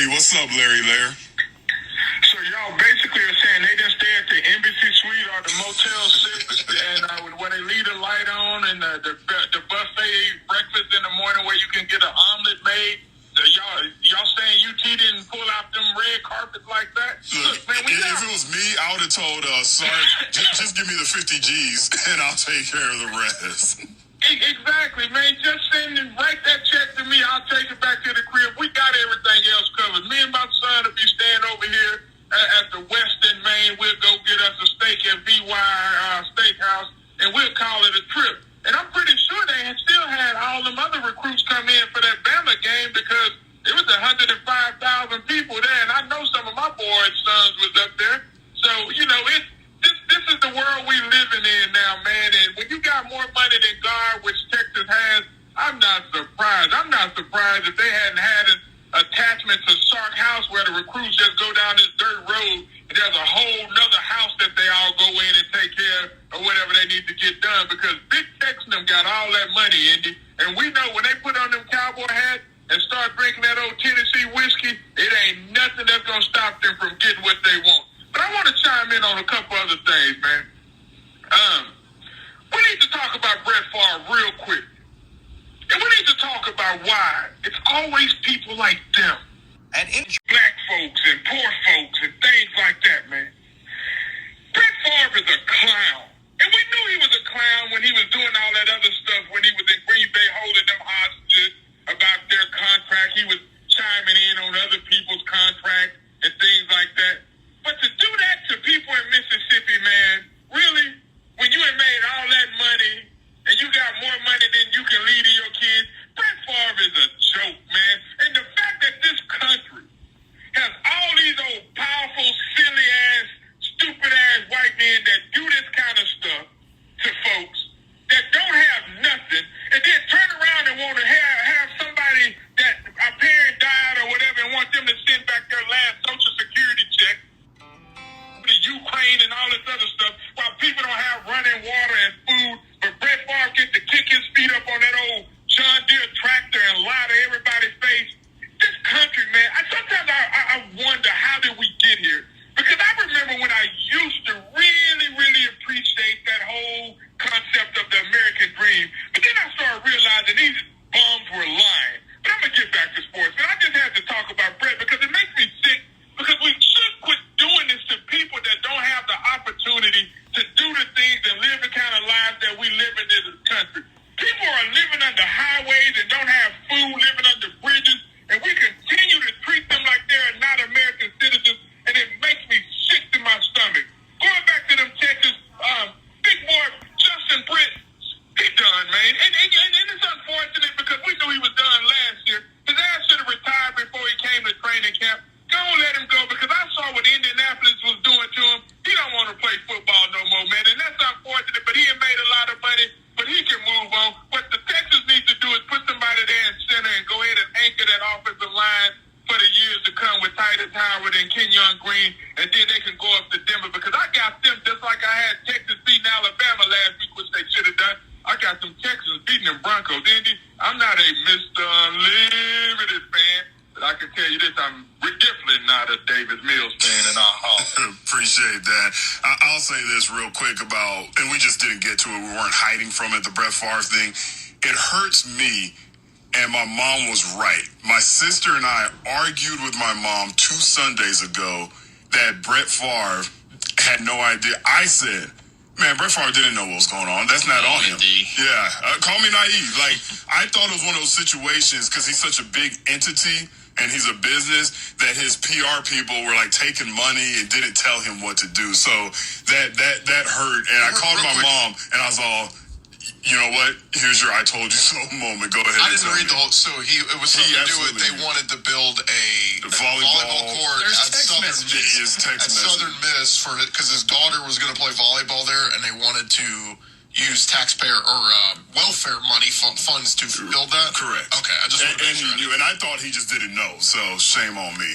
Hey, what's up, Larry? So y'all basically are saying they didn't stay at the Embassy Suite or the Motel 6 and when they leave the light on and the buffet breakfast in the morning where you can get an omelet made. Y'all saying UT didn't pull out them red carpets like that? Look, man, if it was me, I would have told Sarge, just give me the 50 G's and I'll take care of the rest. Exactly, man. Just write that check to me. I'll take it back to the crib. We got everything else covered. Me and my son will be staying over here at the Westin Maine. We'll go get us a steak at VY Steakhouse, and we'll call it a trip. And I'm pretty sure they still had all them other recruits come in for that Bama game because it was 105,000 people there, and I know some of my boys' sons was up there. So, this is the world we living in now, man. And when you got more money than God, which Texas has, I'm not surprised. I'm not surprised if they hadn't had an attachment to Sark House where the recruits just go down this dirt road and there's a whole nother house that they all go in and take care of or whatever they need to get done because Big Tex and them got all that money, Indy. And we know when they put on them cowboy hats and start drinking that old Tennessee whiskey, it ain't nothing that's going to stop them from getting what they want. But I want to chime in on a couple other things, man. We need to talk about Brett Favre real quick. And we need to talk about why it's always people like them. And black folks and poor folks and things like that, man. Brett Favre is a clown. And we knew he was a clown when he was doing all that other stuff when he was in Green Bay holding them hostages about their contract. He was chiming in on other people's contracts and things like that. But to do that to people in Mississippi, man, really, when you ain't made all that money and you got more money than you can leave to your kids, Brett Favre is a joke, man. And the fact that this country has all these old powerful, silly-ass, stupid-ass white men that do this kind of stuff to folks that don't have nothing and then turn around and want to have somebody that a parent died or whatever and want them to send back their last Social Security check to Ukraine and all this other stuff while people don't have running water and food, but Brett Favre gets to kick his feet up on that old John Deere tractor and lie to everybody's face. This country, man, sometimes I wonder how did we get here? Because I remember when I used to really, really appreciate that whole concept of the American dream, but then I started realizing these bums were lying. But I'm going to get back to sports, man. I just had to talk about Brett because it makes me sick because we should quit doing this to people that don't have the opportunity to do the things and live the kind of lives that we live in this country. People are living under highways and don't have food, living under bridges, and we continue to treat them like they're not American citizens, and it makes me sick to my stomach. Going back to them Texas, big boy Justin Britt, he done, man. And it's unfortunate because we knew he was done last year. His ass should have retired before he came to training camp. Don't let him go because I saw what Indianapolis was doing to him. He don't want to play football no more, man. And that's unfortunate, but he ain't made a lot of money, but he can move on. What the Texans need to do is put somebody there in center and go ahead and anchor that offensive line for the years to come with Titus Howard and Kenyon Green, and then they can go up to Denver because I got them just like I had Texas beating Alabama last week, which they should have done. I got them Texans beating them Broncos. Indy, I'm not a Mr. Unlimited fan, but I can tell you this, I'm definitely not a Davis Mills fan in our hall. Appreciate that. I'll say this real quick about, and we just didn't get to it, we weren't hiding from it, the Brett Favre thing. It hurts me, and my mom was right. My sister and I argued with my mom 2 Sundays ago that Brett Favre had no idea. I said, man, Brett Favre didn't know what was going on. That's not on him. Yeah, call me naive. Like, I thought it was one of those situations because he's such a big entity and he's a business that his PR people were like taking money and didn't tell him what to do. So that hurt. And I called my mom and I was all, you know what? Here's your I told you so moment. Go ahead. I didn't read the whole. So it was something to do with they wanted to build a volleyball court at Southern Miss for because his daughter was going to play volleyball there, and they wanted to use taxpayer or welfare money funds to build that. Correct. Okay, I just and he knew, and I thought he just didn't know. So shame on me.